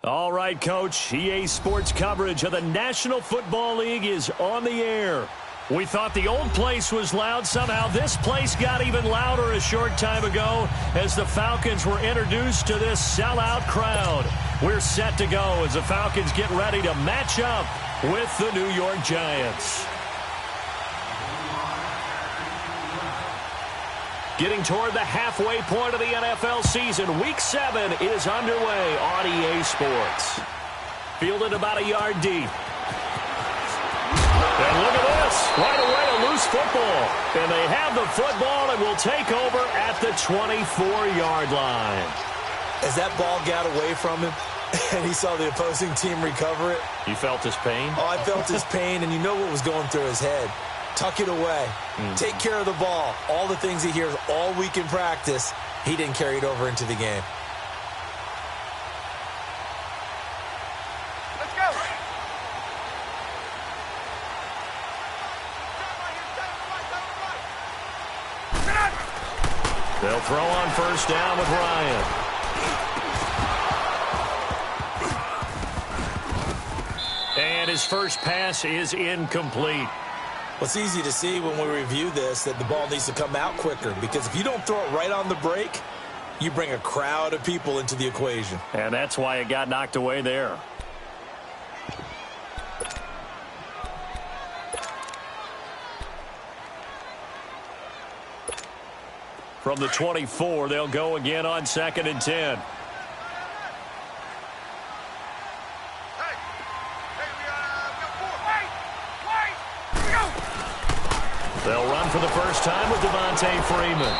All right, Coach. EA Sports coverage of the National Football League is on the air. We thought the old place was loud. Somehow this place got even louder a short time ago as the Falcons were introduced to this sellout crowd. We're set to go as the Falcons get ready to match up with the New York Giants. Getting toward the halfway point of the NFL season, Week 7 is underway on EA Sports. Fielded about a yard deep. And look at this. Right away, a loose football. And they have the football and will take over at the 24-yard line. As that ball got away from him and he saw the opposing team recover it. You felt his pain? Oh, I felt his pain, and you know what was going through his head. Tuck it away. Take care of the ball. All the things he hears all week in practice, he didn't carry it over into the game. Let's go. They'll throw on first down with Ryan. And his first pass is incomplete. Well, it's easy to see when we review this that the ball needs to come out quicker, because if you don't throw it right on the break, you bring a crowd of people into the equation. And that's why it got knocked away there. From the 24, they'll go again on 2nd and 10. They'll run for the first time with Devontae Freeman.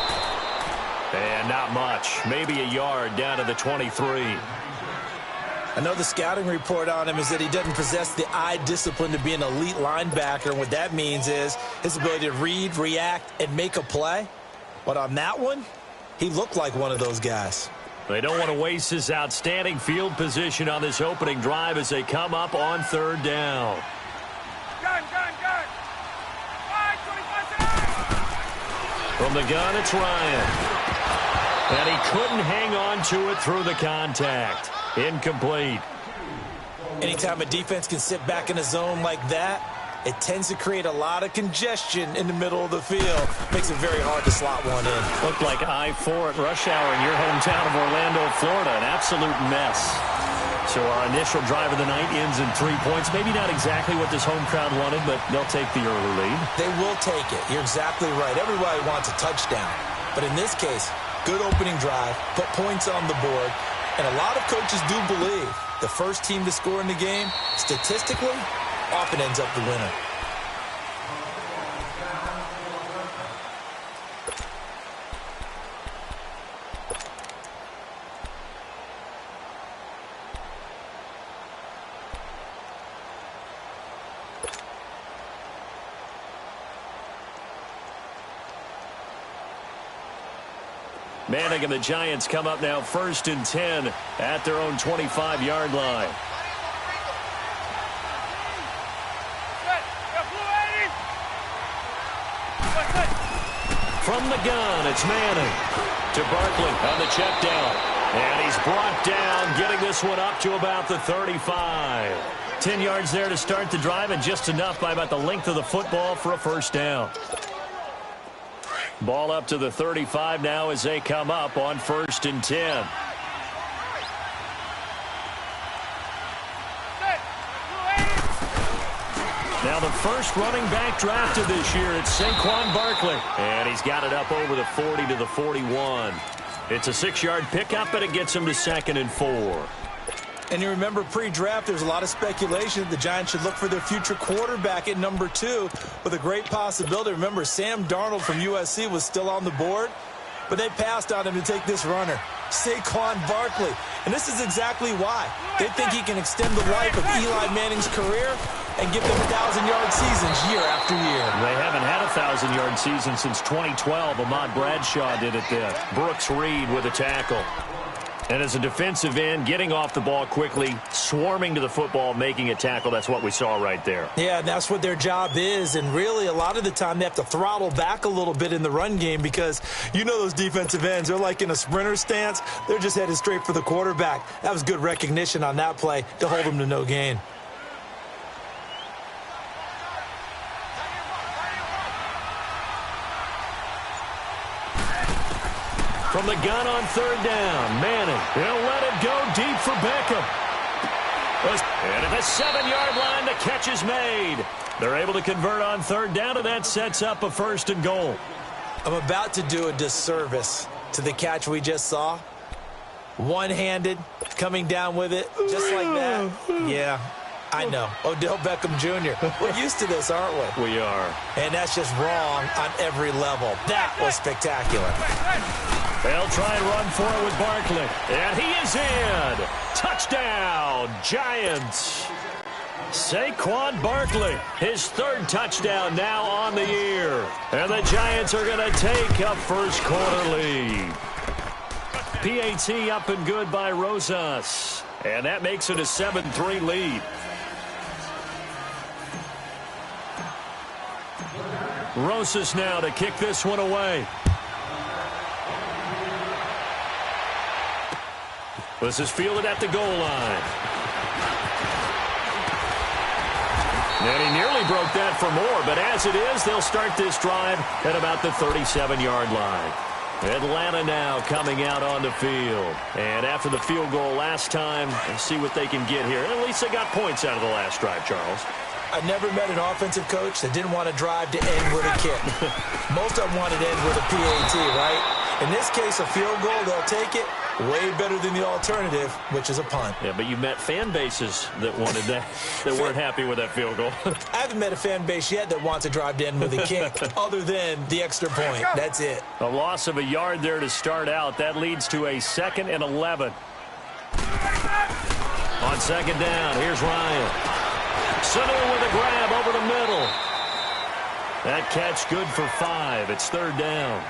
And not much. Maybe a yard down to the 23. I know the scouting report on him is that he doesn't possess the eye discipline to be an elite linebacker. And what that means is his ability to read, react, and make a play. But on that one, he looked like one of those guys. They don't want to waste his outstanding field position on this opening drive as they come up on 3rd down. Gun. From the gun, it's Ryan. And he couldn't hang on to it through the contact. Incomplete. Anytime a defense can sit back in a zone like that, it tends to create a lot of congestion in the middle of the field. Makes it very hard to slot one in. Looked like I-4 at rush hour in your hometown of Orlando, Florida. An absolute mess. So our initial drive of the night ends in 3 points. Maybe not exactly what this home crowd wanted, but they'll take the early lead. They will take it. You're exactly right. Everybody wants a touchdown. But in this case, good opening drive, put points on the board, and a lot of coaches do believe the first team to score in the game, statistically, often ends up the winner. Manning and the Giants come up now 1st and 10 at their own 25-yard line. From the gun, it's Manning to Barkley on the check down. And he's brought down, getting this one up to about the 35. 10 yards there to start the drive, and just enough by about the length of the football for a first down. Ball up to the 35 now as they come up on 1st and 10. Now the first running back drafted this year, it's Saquon Barkley. And he's got it up over the 40 to the 41. It's a 6-yard pickup, but it gets him to 2nd and 4. And you remember pre-draft, there's a lot of speculation that the Giants should look for their future quarterback at number 2 with a great possibility. Remember, Sam Darnold from USC was still on the board, but they passed on him to take this runner, Saquon Barkley. And this is exactly why. They think he can extend the life of Eli Manning's career and give them 1,000-yard seasons year after year. They haven't had a 1,000-yard season since 2012. Ahmad Bradshaw did it then. Brooks Reed with a tackle. And as a defensive end, getting off the ball quickly, swarming to the football, making a tackle, that's what we saw right there. Yeah, and that's what their job is. And really, a lot of the time, they have to throttle back a little bit in the run game because you know those defensive ends, they're like in a sprinter stance. They're just headed straight for the quarterback. That was good recognition on that play to hold them to no gain. From the gun on third down, Manning. He'll let it go deep for Beckham. And at the 7-yard line, the catch is made. They're able to convert on third down, and that sets up a 1st and goal. I'm about to do a disservice to the catch we just saw. One-handed, coming down with it, just like that. Yeah, I know. Odell Beckham Jr. We're used to this, aren't we? We are. And that's just wrong on every level. That was spectacular. They'll try and run for it with Barkley. And he is in. Touchdown, Giants. Saquon Barkley, his 3rd touchdown now on the year. And the Giants are going to take a first-quarter lead. PAT up and good by Rosas. And that makes it a 7-3 lead. Rosas now to kick this one away. This is fielded at the goal line. And he nearly broke that for more, but as it is, they'll start this drive at about the 37-yard line. Atlanta now coming out on the field. And after the field goal last time, let's see what they can get here. At least they got points out of the last drive, Charles. I never met an offensive coach that didn't want to drive to end with a kick. Most of them wanted to end with a PAT, right? In this case, a field goal, they'll take it. Way better than the alternative, which is a punt. Yeah, but you met fan bases that wanted that, that weren't happy with that field goal. I haven't met a fan base yet that wants to drive to end with a kick, other than the extra point. That's it. A loss of a yard there to start out. That leads to a 2nd and 11. On 2nd down, here's Ryan. Sanu with a grab over the middle. That catch good for 5. It's 3rd down.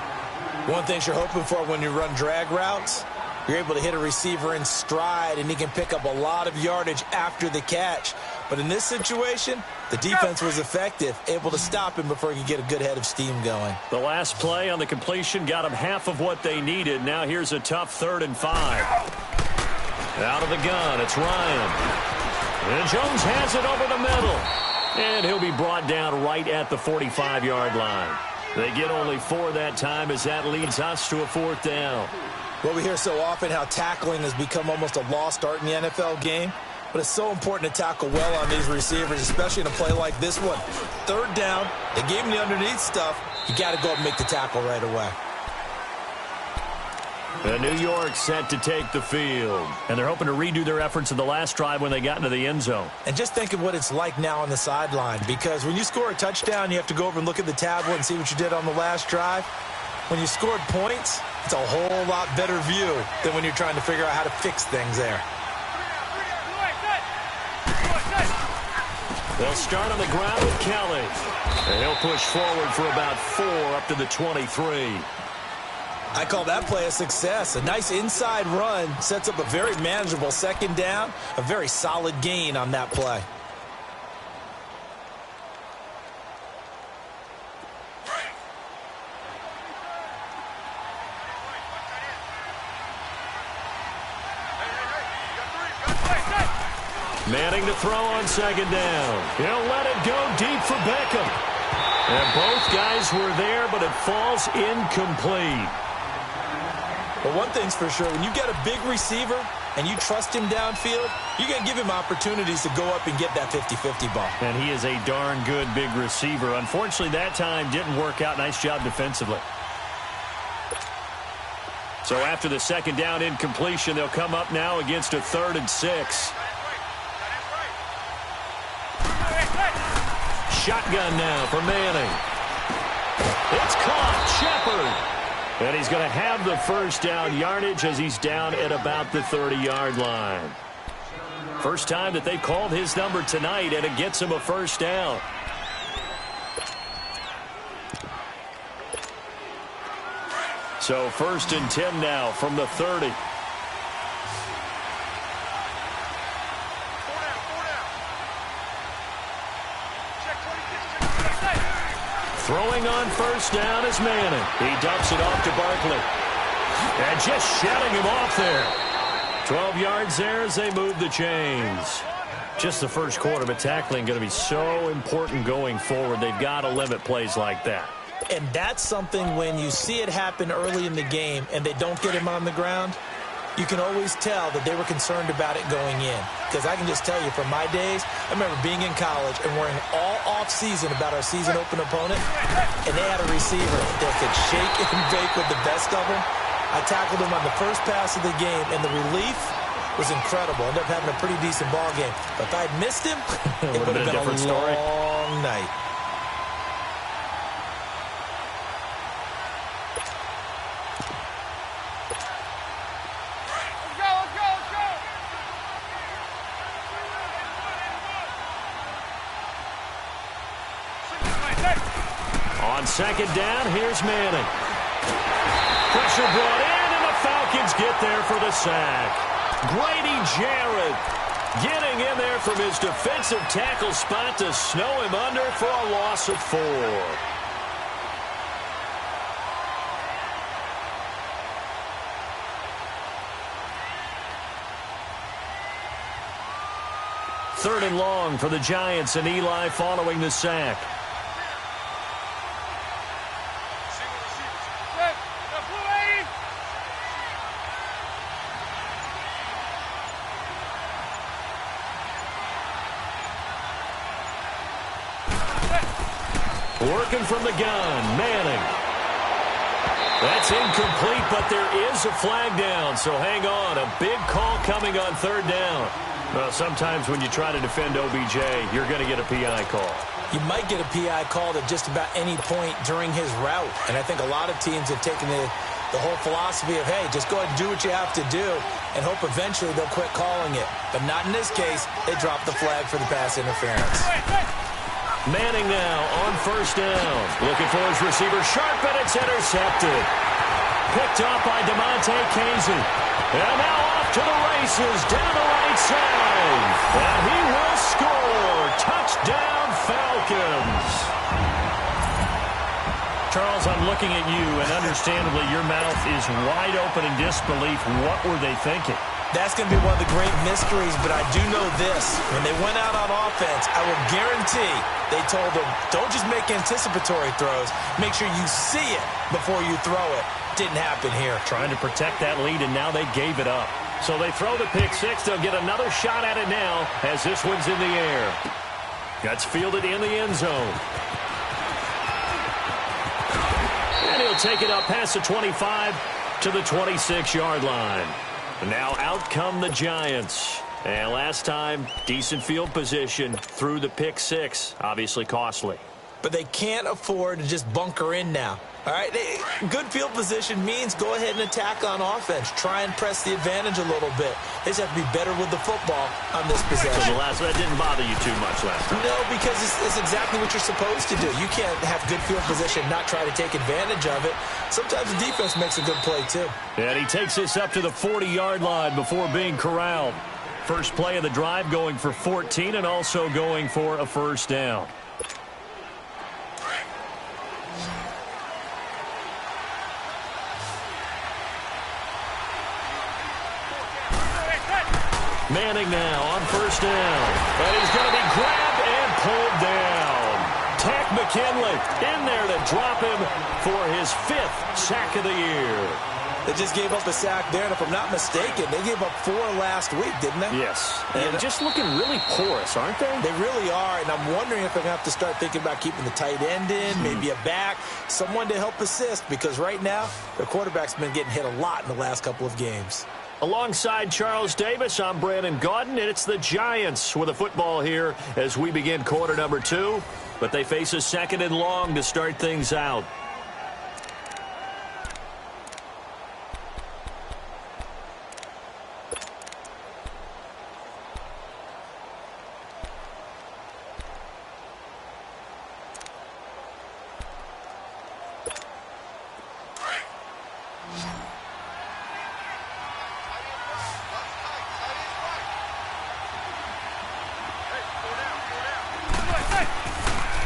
One thing you're hoping for when you run drag routes, you're able to hit a receiver in stride, and he can pick up a lot of yardage after the catch. But in this situation, the defense was effective, able to stop him before he could get a good head of steam going. The last play on the completion got him half of what they needed. Now here's a tough 3rd and 5. Out of the gun, it's Ryan. And Jones has it over the middle. And he'll be brought down right at the 45-yard line. They get only 4 that time as that leads us to a 4th down. Well, we hear so often how tackling has become almost a lost art in the NFL game. But it's so important to tackle well on these receivers, especially in a play like this one. 3rd down, they gave him the underneath stuff. You got to go and make the tackle right away. And New York set to take the field. And they're hoping to redo their efforts in the last drive when they got into the end zone. And just think of what it's like now on the sideline. Because when you score a touchdown, you have to go over and look at the tablet and see what you did on the last drive. When you scored points, it's a whole lot better view than when you're trying to figure out how to fix things there. They'll start on the ground with Kelly. And he'll push forward for about 4 up to the 23. I call that play a success. A nice inside run sets up a very manageable 2nd down. A very solid gain on that play. Manning to throw on 2nd down. He'll let it go deep for Beckham. And both guys were there, but it falls incomplete. But one thing's for sure, when you get a big receiver and you trust him downfield, you're going to give him opportunities to go up and get that 50-50 ball. And he is a darn good big receiver. Unfortunately, that time didn't work out. Nice job defensively. So after the 2nd down incompletion, they'll come up now against a 3rd and 6. Shotgun now for Manning. It's caught. Shepard. And he's going to have the 1st down yardage as he's down at about the 30-yard line. First time that they've called his number tonight, and it gets him a 1st down. So 1st and 10 now from the 30. Throwing on first down is Manning. He dumps it off to Barkley. And just shutting him off there. 12 yards there as they move the chains. Just the first quarter, but tackling going to be so important going forward. They've got to limit plays like that. And that's something when you see it happen early in the game and they don't get him on the ground, you can always tell that they were concerned about it going in. Because I can just tell you from my days, I remember being in college and worrying all off-season about our season open opponent, and they had a receiver that could shake and bake with the best of them. I tackled him on the first pass of the game, and the relief was incredible. Ended up having a pretty decent ball game. But if I had missed him, it would have been a long night. On second down, here's Manning. Pressure brought in, and the Falcons get there for the sack. Grady Jarrett getting in there from his defensive tackle spot to snow him under for a loss of 4. Third and long for the Giants, and Eli following the sack. Working from the gun, Manning. That's incomplete, but there is a flag down, so hang on. A big call coming on third down. Well, sometimes when you try to defend OBJ, you're going to get a PI call. You might get a PI called at just about any point during his route. And I think a lot of teams have taken the whole philosophy of, hey, just go ahead and do what you have to do and hope eventually they'll quit calling it. But not in this case. They dropped the flag for the pass interference. Manning now on first down. Looking for his receiver sharp, and it's intercepted. Picked up by DeMonte Casey. And now off to the races down the right side. And he will score. Touchdown, Falcons. Charles, I'm looking at you, and understandably your mouth is wide open in disbelief. What were they thinking? That's going to be one of the great mysteries, but I do know this. When they went out on offense, I will guarantee they told them, don't just make anticipatory throws. Make sure you see it before you throw it. Didn't happen here. Trying to protect that lead, and now they gave it up. So they throw the pick six. They'll get another shot at it now as this one's in the air. That's fielded in the end zone. And he'll take it up past the 25 to the 26-yard line. Now out come the Giants. And last time, decent field position through the pick six. Obviously costly. But they can't afford to just bunker in now. All right, good field position means go ahead and attack on offense. Try and press the advantage a little bit. They just have to be better with the football on this possession. So that didn't bother you too much last time? No, because it's exactly what you're supposed to do. You can't have good field position, not try to take advantage of it. Sometimes the defense makes a good play, too. And he takes this up to the 40-yard line before being corralled. First play of the drive going for 14 and also going for a first down. Manning now on first down. And he's going to be grabbed and pulled down. Tack McKinley in there to drop him for his 5th sack of the year. They just gave up a sack there, and if I'm not mistaken, they gave up 4 last week, didn't they? Yes. And just looking really porous, aren't they? They really are, and I'm wondering if they're going to have to start thinking about keeping the tight end in, maybe a back, someone to help assist, because right now, their quarterback's been getting hit a lot in the last couple of games. Alongside Charles Davis, I'm Brandon Gaudin, and it's the Giants with a football here as we begin quarter number 2. But they face a second and long to start things out.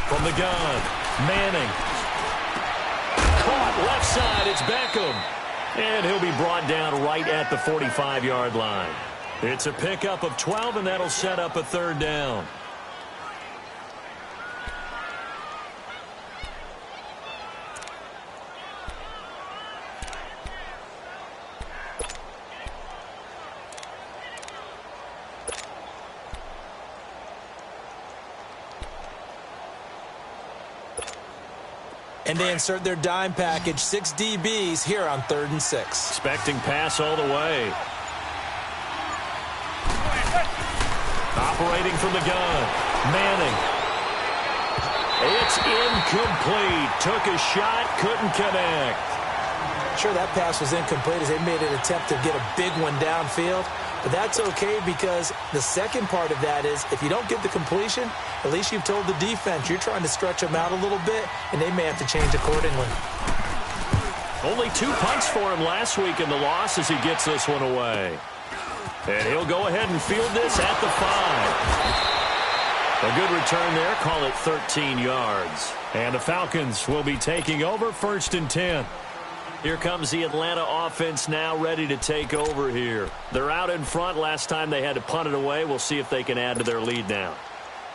From the gun, Manning caught left side. It's Beckham. And he'll be brought down right at the 45-yard line. It's a pickup of 12, and that'll set up a third down. And they insert their dime package, 6 DBs here on 3rd and 6. Expecting pass all the way. Operating from the gun. Manning. It's incomplete. Took a shot, couldn't connect. Sure, that pass was incomplete as they made an attempt to get a big one downfield. But that's okay because the second part of that is if you don't get the completion, at least you've told the defense you're trying to stretch them out a little bit, and they may have to change accordingly. Only 2 punts for him last week in the loss as he gets this one away. And he'll go ahead and field this at the 5. A good return there. Call it 13 yards. And the Falcons will be taking over 1st and 10. Here comes the Atlanta offense now ready to take over here. They're out in front. Last time they had to punt it away. We'll see if they can add to their lead now.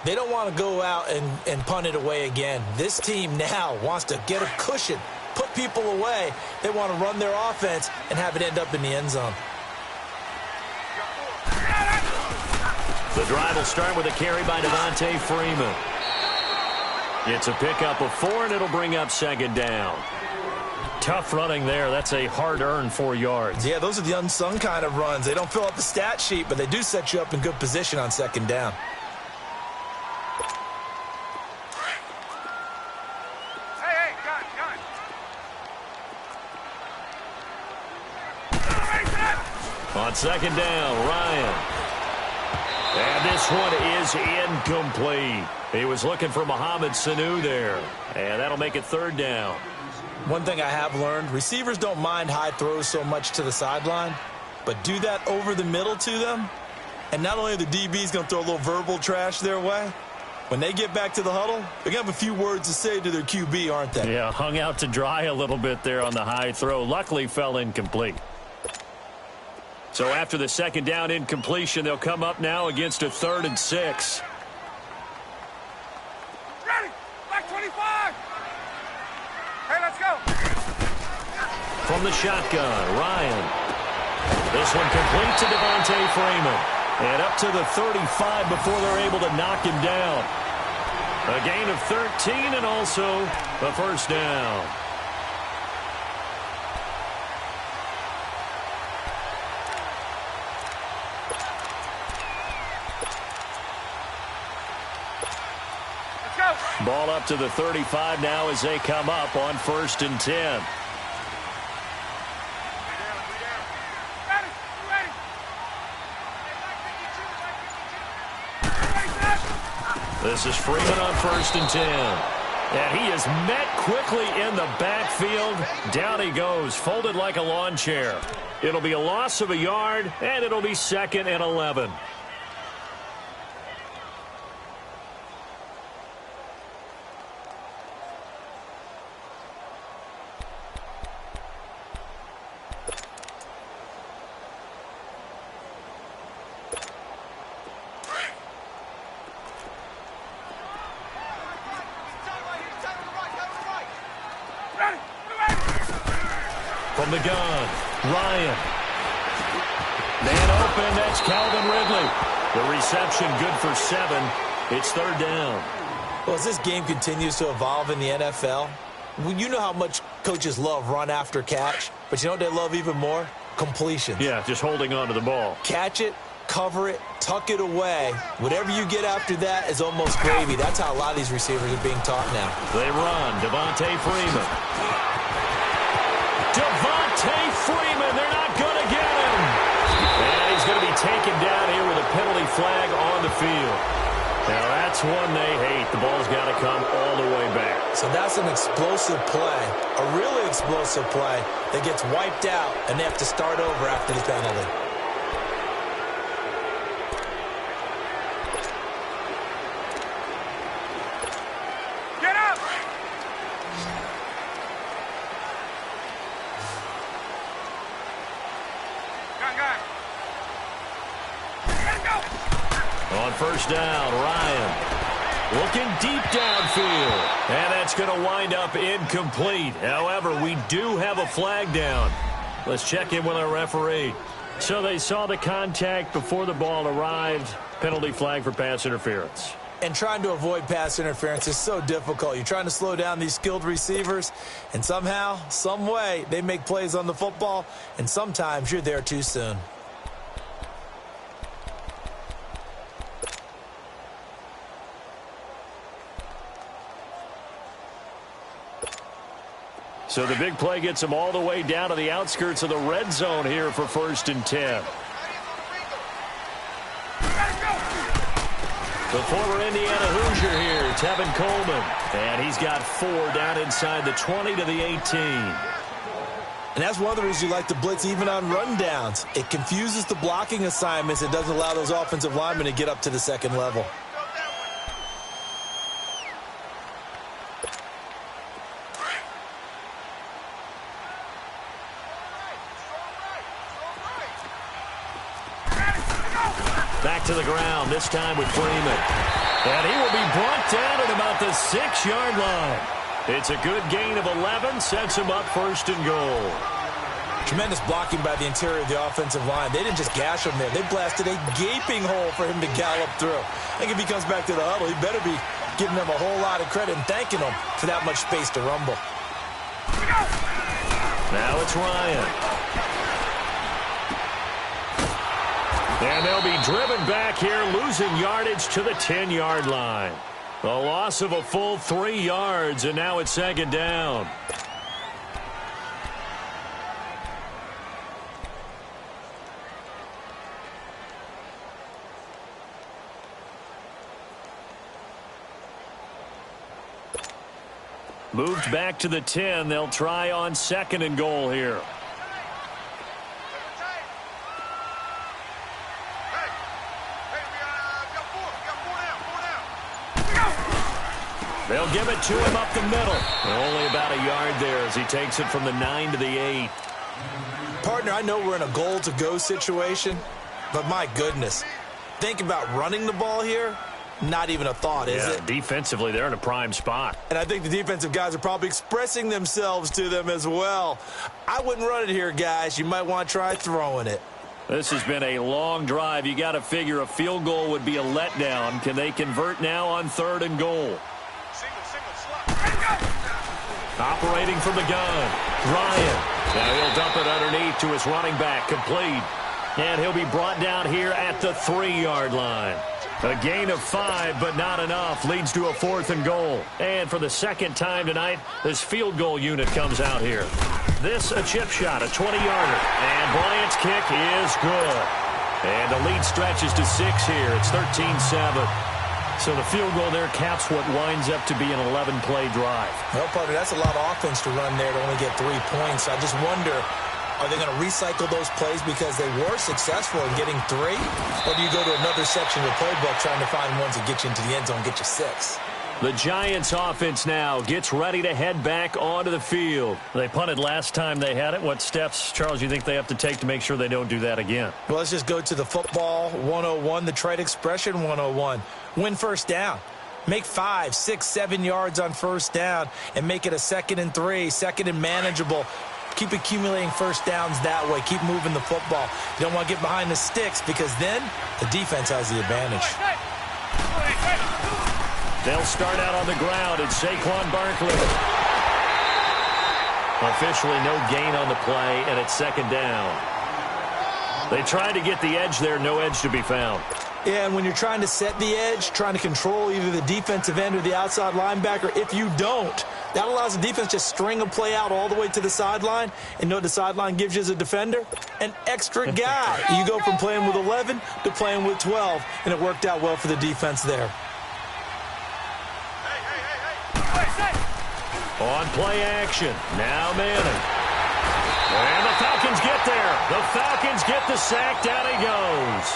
They don't want to go out and punt it away again. This team now wants to get a cushion, put people away. They want to run their offense and have it end up in the end zone. The drive will start with a carry by Devontae Freeman. It's a pickup of 4, and it'll bring up 2nd down. Tough running there. That's a hard-earned 4 yards. Yeah, those are the unsung kind of runs. They don't fill up the stat sheet, but they do set you up in good position on 2nd down. Hey, gun. On 2nd down, Ryan. And this one is incomplete. He was looking for Mohamed Sanu there. And that'll make it 3rd down. One thing I have learned, receivers don't mind high throws so much to the sideline, but do that over the middle to them, and not only are the DBs going to throw a little verbal trash their way, when they get back to the huddle, they're going to have a few words to say to their QB, aren't they? Yeah, hung out to dry a little bit there on the high throw. Luckily fell incomplete. So after the 2nd down incompletion, they'll come up now against a 3rd and 6. Ready! Back 25! Hey, let's go! From the shotgun, Ryan. This one complete to Devontae Freeman. And up to the 35 before they're able to knock him down. A gain of 13 and also a 1st down. Ball up to the 35 now as they come up on 1st and 10. This is Freeman on 1st and 10. And he is met quickly in the backfield. Down he goes, folded like a lawn chair. It'll be a loss of a yard, and it'll be 2nd and 11. From the gun, Ryan. Man open, that's Calvin Ridley. The reception good for 7. It's 3rd down. Well, as this game continues to evolve in the NFL, you know how much coaches love run after catch, but you know what they love even more? Completions. Yeah, just holding on to the ball. Catch it, cover it, tuck it away. Whatever you get after that is almost gravy. That's how a lot of these receivers are being taught now. They run. Devontae Freeman. Devontae Freeman. They're not going to get him. And he's going to be taken down here with a penalty flag on the field. Now, that's one they hate. The ball's got to come all the way back. So that's an explosive play, a really explosive play that gets wiped out, and they have to start over after the penalty. first down. Ryan looking deep downfield. And that's going to wind up incomplete. However, we do have a flag down. Let's check in with our referee. So they saw the contact before the ball arrived. Penalty flag for pass interference. And trying to avoid pass interference is so difficult. You're trying to slow down these skilled receivers, and somehow, some way, they make plays on the football, and sometimes you're there too soon. So the big play gets them all the way down to the outskirts of the red zone here for 1st and 10. The former Indiana Hoosier here, Tevin Coleman. And he's got 4 down inside the 20 to the 18. And that's one of the reasons you like to blitz even on rundowns. It confuses the blocking assignments. It doesn't allow those offensive linemen to get up to the second level. Back to the ground, this time with Freeman. And he will be brought down at about the 6-yard line. It's a good gain of 11, sets him up 1st and goal. Tremendous blocking by the interior of the offensive line. They didn't just gash him there. They blasted a gaping hole for him to gallop through. I think if he comes back to the huddle, he better be giving them a whole lot of credit and thanking them for that much space to rumble. Now it's Ryan. And they'll be driven back here, losing yardage to the 10-yard line. A loss of a full 3 yards, and now it's 2nd down. Moved back to the 10. They'll try on 2nd and goal here. They'll give it to him up the middle. Only about a yard there as he takes it from the 9 to the 8. Partner, I know we're in a goal-to-go situation, but my goodness. Think about running the ball here. Not even a thought, is it? Defensively, they're in a prime spot. And I think the defensive guys are probably expressing themselves to them as well. I wouldn't run it here, guys. You might want to try throwing it. This has been a long drive. You got to figure a field goal would be a letdown. Can they convert now on 3rd and goal? Operating from the gun, Ryan. Now he'll dump it underneath to his running back, complete. And he'll be brought down here at the 3-yard line. A gain of 5, but not enough. Leads to a 4th and goal. And for the 2nd time tonight, this field goal unit comes out here. This a chip shot, a 20-yarder. And Bryant's kick is good. And the lead stretches to 6 here. It's 13-7. So the field goal there caps what winds up to be an 11-play drive. Well, partner, that's a lot of offense to run there to only get 3 points. I just wonder, are they going to recycle those plays because they were successful in getting 3? Or do you go to another section of the playbook trying to find ones that get you into the end zone, get you 6? The Giants offense now gets ready to head back onto the field. They punted last time they had it. What steps, Charles, you think they have to take to make sure they don't do that again? Well, let's just go to the football 101, the trade expression 101. Win first down. Make 5, 6, 7 yards on first down and make it a 2nd and 3, 2nd and manageable. Keep accumulating first downs that way. Keep moving the football. You don't want to get behind the sticks because then the defense has the advantage. They'll start out on the ground. It's Saquon Barkley. Officially no gain on the play, and it's 2nd down. They tried to get the edge there. No edge to be found. Yeah, and when you're trying to set the edge, trying to control either the defensive end or the outside linebacker, if you don't, that allows the defense to string a play out all the way to the sideline. And you know what the sideline gives you as a defender? An extra guy. You go from playing with 11 to playing with 12, and it worked out well for the defense there. On play action. Now Manning. And the Falcons get there. The Falcons get the sack. Down he goes.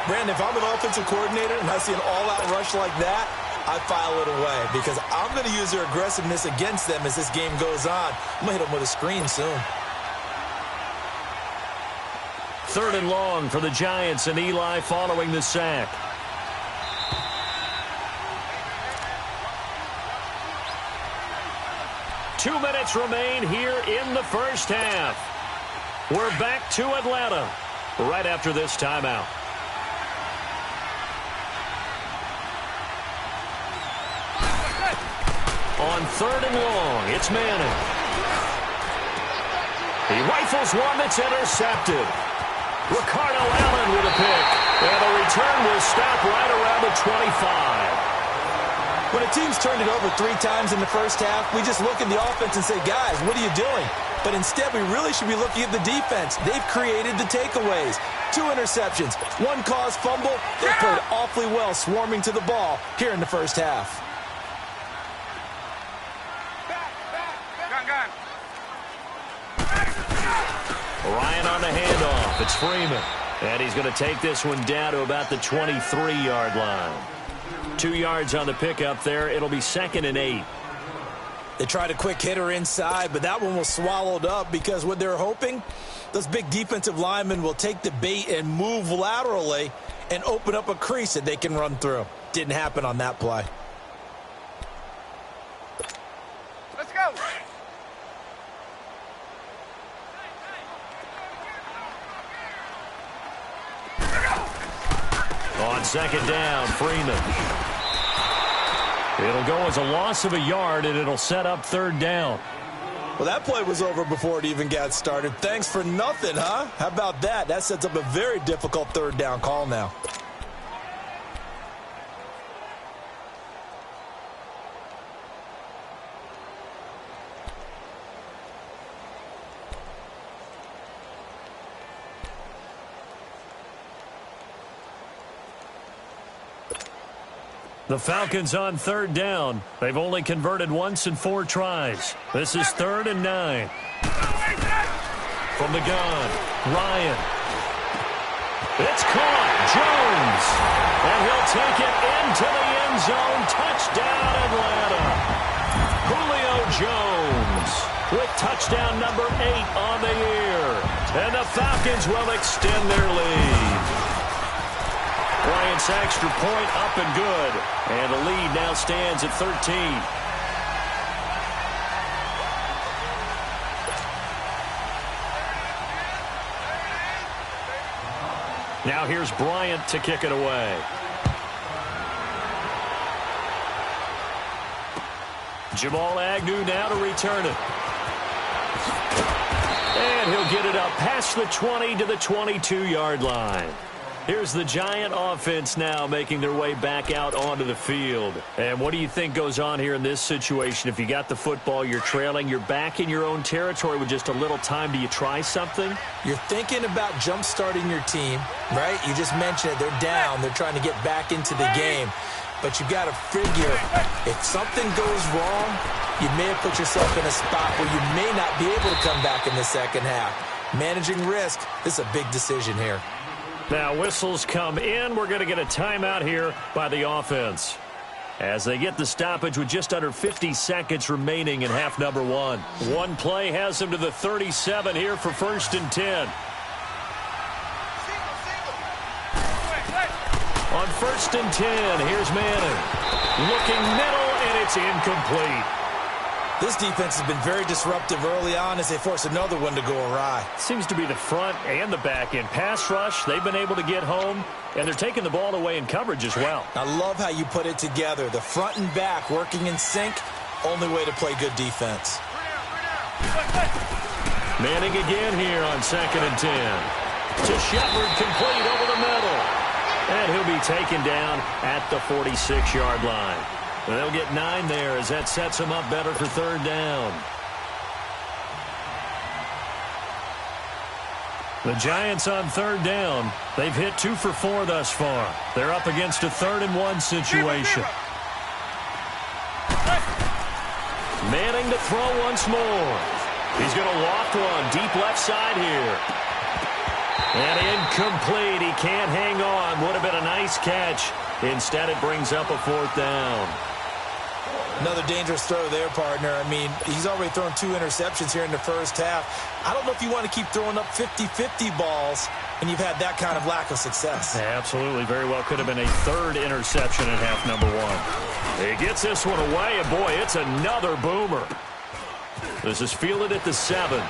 Brandon, if I'm an offensive coordinator and I see an all-out rush like that, I file it away because I'm going to use their aggressiveness against them as this game goes on. I'm going to hit them with a screen soon. 3rd and long for the Giants, and Eli following the sack. 2 minutes remain here in the first half. We're back to Atlanta right after this timeout. On 3rd and long, it's Manning. He rifles one that's intercepted. Ricardo Allen with a pick. And the return will stop right around the 25. When a team's turned it over 3 times in the first half, we just look at the offense and say, guys, what are you doing? But instead, we really should be looking at the defense. They've created the takeaways. 2 interceptions, 1 caused fumble. They played awfully well swarming to the ball here in the first half. Ryan on the handoff. It's Freeman. And he's going to take this one down to about the 23-yard line. 2 yards on the pickup there. It'll be 2nd and 8. They tried a quick hitter inside, but that one was swallowed up because what they're hoping, those big defensive linemen will take the bait and move laterally and open up a crease that they can run through. Didn't happen on that play. Let's go. On 2nd down, Freeman. It'll go as a loss of a yard, and it'll set up 3rd down. Well, that play was over before it even got started. Thanks for nothing, huh? How about that? That sets up a very difficult 3rd down call now. The Falcons on 3rd down. They've only converted once in 4 tries. This is 3rd and 9. From the gun, Ryan. It's caught. Jones. And he'll take it into the end zone. Touchdown, Atlanta. Julio Jones with touchdown number 8 on the year. And the Falcons will extend their lead. Bryant's extra point up and good. And the lead now stands at 13. Now here's Bryant to kick it away. Jamal Agnew now to return it. And he'll get it up past the 20 to the 22-yard line. Here's the Giant offense now making their way back out onto the field. And what do you think goes on here in this situation? If you got the football, you're trailing, you're back in your own territory with just a little time. Do you try something? You're thinking about jump-starting your team, right? You just mentioned it. They're down. They're trying to get back into the game. But you got to figure, if something goes wrong, you may have put yourself in a spot where you may not be able to come back in the second half. Managing risk, this is a big decision here. Now whistles come in. We're going to get a timeout here by the offense as they get the stoppage with just under 50 seconds remaining in half number 1. One play has them to the 37 here for 1st and 10. On 1st and 10, here's Manning. Looking middle, and it's incomplete. This defense has been very disruptive early on as they force another one to go awry. Seems to be the front and the back end. Pass rush, they've been able to get home, and they're taking the ball away in coverage as well. I love how you put it together. The front and back working in sync, only way to play good defense. Manning again here on 2nd and 10. To Shepard, complete over the middle. And he'll be taken down at the 46-yard line. They'll get 9 there as that sets them up better for 3rd down. The Giants on 3rd down. They've hit 2 for 4 thus far. They're up against a 3rd and 1 situation. Manning to throw once more. He's going to loft one deep left side here. And incomplete. He can't hang on. Would have been a nice catch. Instead, it brings up a 4th down. Another dangerous throw there, partner. I mean, he's already thrown 2 interceptions here in the first half. I don't know if you want to keep throwing up 50-50 balls when you've had that kind of lack of success. Absolutely. Very well could have been a 3rd interception in half number 1. He gets this one away, and boy, it's another boomer. This is fielded at the 7.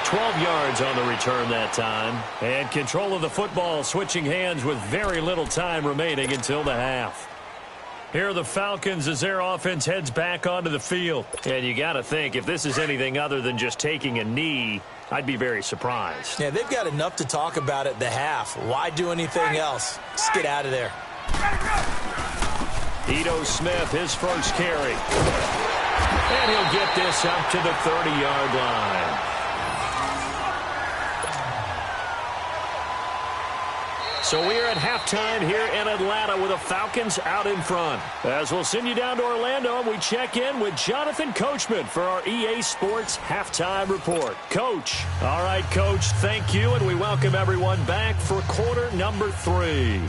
12 yards on the return that time. And control of the football switching hands with very little time remaining until the half. Here are the Falcons as their offense heads back onto the field. And you got to think, if this is anything other than just taking a knee, I'd be very surprised. Yeah, they've got enough to talk about at the half. Why do anything else? Just get out of there. Ito Smith, his first carry. And he'll get this up to the 30-yard line. So we are at halftime here in Atlanta with the Falcons out in front. As we'll send you down to Orlando, and we check in with Jonathan Coachman for our EA Sports Halftime Report. Coach. All right, Coach, thank you, and we welcome everyone back for quarter number 3.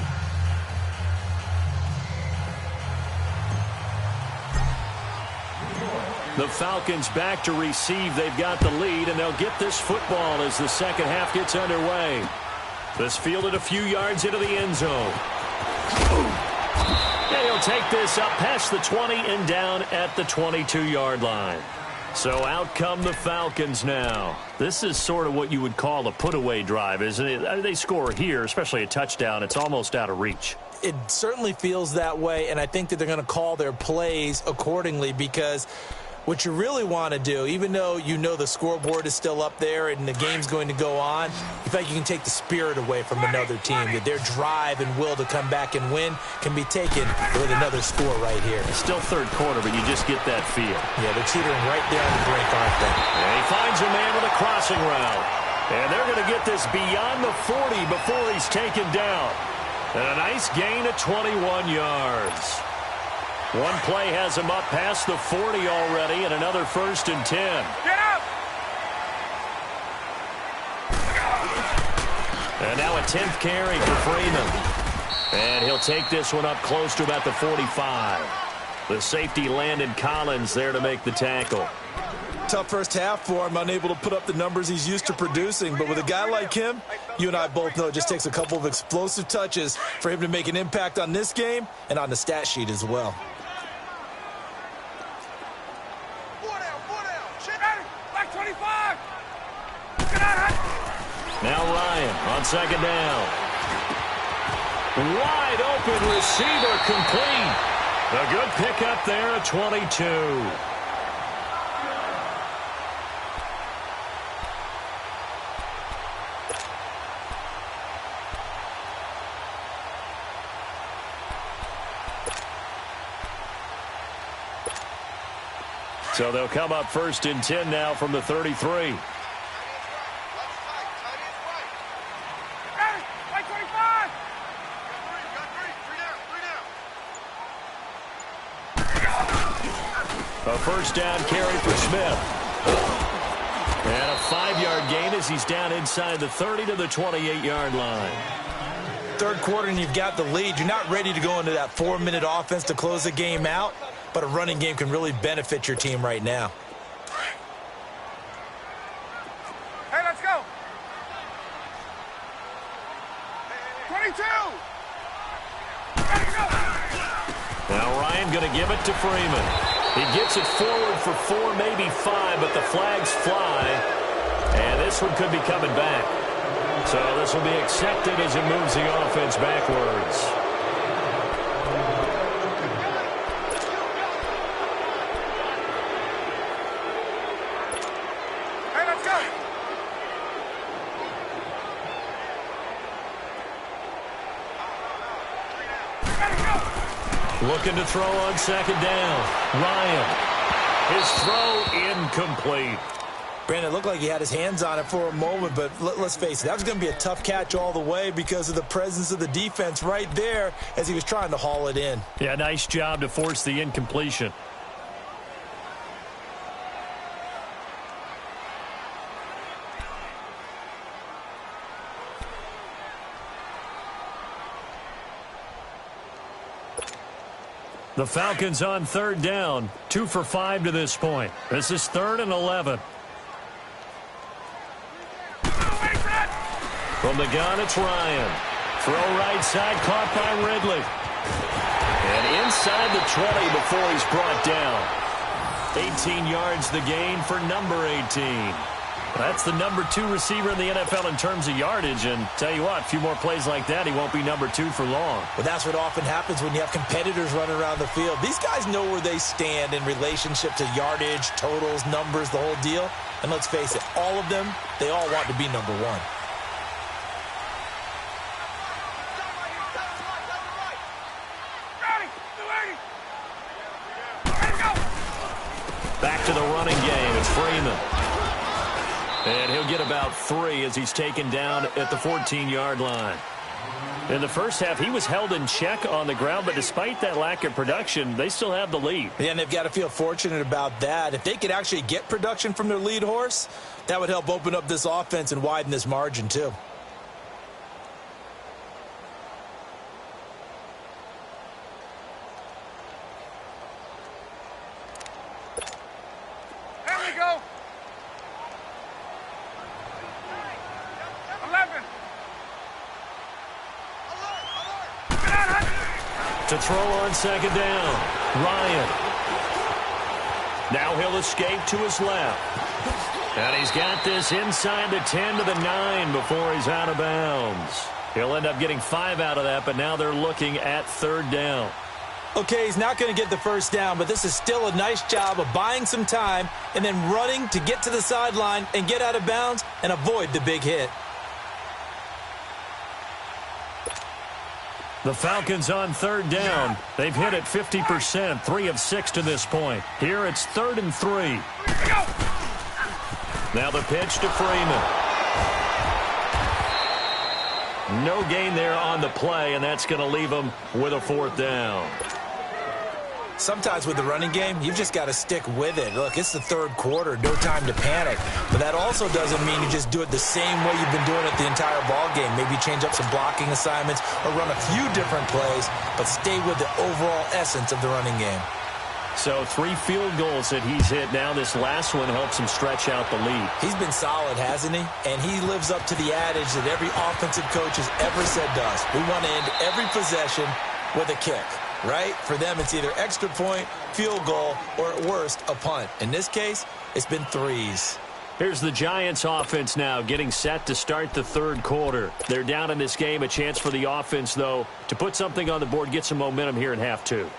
The Falcons back to receive. They've got the lead, and they'll get this football as the second half gets underway. This fielded a few yards into the end zone. And he'll take this up past the 20 and down at the 22-yard line. So out come the Falcons now. This is sort of what you would call a put-away drive, isn't it? They score here, especially a touchdown. It's almost out of reach. It certainly feels that way, and I think that they're going to call their plays accordingly, because what you really want to do, even though you know the scoreboard is still up there and the game's going to go on, you feel like you can take the spirit away from another team, that their drive and will to come back and win can be taken with another score right here. It's still third quarter, but you just get that feel. Yeah, they're teetering right there on the brink, aren't they? And he finds a man with a crossing route. And they're going to get this beyond the 40 before he's taken down. And a nice gain of 21 yards. One play has him up past the 40 already, and another 1st and 10. Get up! And now a 10th carry for Freeman. And he'll take this one up close to about the 45. The safety Landon Collins there to make the tackle. Tough first half for him, unable to put up the numbers he's used to producing. But with a guy like him, you and I both know it just takes a couple of explosive touches for him to make an impact on this game and on the stat sheet as well. Back 25! Now Ryan on second down. Wide open receiver complete. A good pickup there at 22. So they'll come up 1st and 10 now from the 33. A first down carry for Smith. And a 5-yard gain as he's down inside the 30 to the 28-yard line. Third quarter and you've got the lead. You're not ready to go into that 4-minute offense to close the game out, but a running game can really benefit your team right now. Hey, let's go! 22! Ready to go! Now Ryan going to give it to Freeman. He gets it forward for 4, maybe 5, but the flags fly. And this one could be coming back. So this will be accepted as it moves the offense backwards. Hey, let's go! Ready to go! Looking to throw on second down. Ryan. His throw incomplete. Brandon, it looked like he had his hands on it for a moment, but let's face it, that was going to be a tough catch all the way because of the presence of the defense right there as he was trying to haul it in. Yeah, nice job to force the incompletion. The Falcons on third down, 2 for 5 to this point. This is 3rd and 11. From the gun, it's Ryan. Throw right side, caught by Ridley. And inside the 20 before he's brought down. 18 yards the gain for number 18. That's the number 2 receiver in the NFL in terms of yardage, and tell you what, a few more plays like that, he won't be number 2 for long. Well, that's what often happens when you have competitors running around the field. These guys know where they stand in relationship to yardage, totals, numbers, the whole deal. And let's face it, all of them, they all want to be number 1. Back to the running game. It's Freeman. And he'll get about 3 as he's taken down at the 14-yard line. In the first half, he was held in check on the ground, but despite that lack of production, they still have the lead. Yeah, and they've got to feel fortunate about that. If they could actually get production from their lead horse, that would help open up this offense and widen this margin too. There we go. 11. To throw on second down, Ryan. Now he'll escape to his left. And he's got this inside the 10 to the 9 before he's out of bounds. He'll end up getting 5 out of that, but now they're looking at third down. Okay, he's not going to get the first down, but this is still a nice job of buying some time and then running to get to the sideline and get out of bounds and avoid the big hit. The Falcons on third down. They've hit it 50%, 3 of 6 to this point. Here it's 3rd and 3. Now the pitch to Freeman. No gain there on the play, and that's going to leave them with a 4th down. Sometimes with the running game, you've just got to stick with it. Look, it's the third quarter, no time to panic. But that also doesn't mean you just do it the same way you've been doing it the entire ball game. Maybe change up some blocking assignments or run a few different plays, but stay with the overall essence of the running game. So 3 field goals that he's hit now. This last one helps him stretch out the lead. He's been solid, hasn't he? And he lives up to the adage that every offensive coach has ever said to us. We want to end every possession with a kick. Right? For them, it's either extra point, field goal, or at worst, a punt. In this case, it's been 3s. Here's the Giants offense now getting set to start the third quarter. They're down in this game. A chance for the offense, though, to put something on the board, get some momentum here in half 2.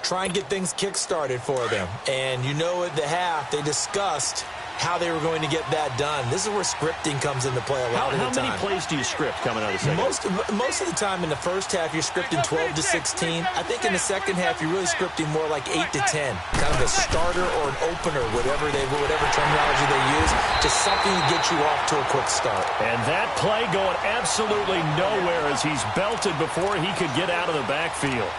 Try and get things kick-started for them. And you know at the half, they discussed how they were going to get that done. This is where scripting comes into play a lot of the time. How many plays do you script coming out of the second? Most of the time in the first half, you're scripting 12 to 16. I think in the second half, you're really scripting more like 8 to 10. Kind of a starter or an opener, whatever terminology they use, just something to get you off to a quick start. And that play going absolutely nowhere as he's belted before he could get out of the backfield.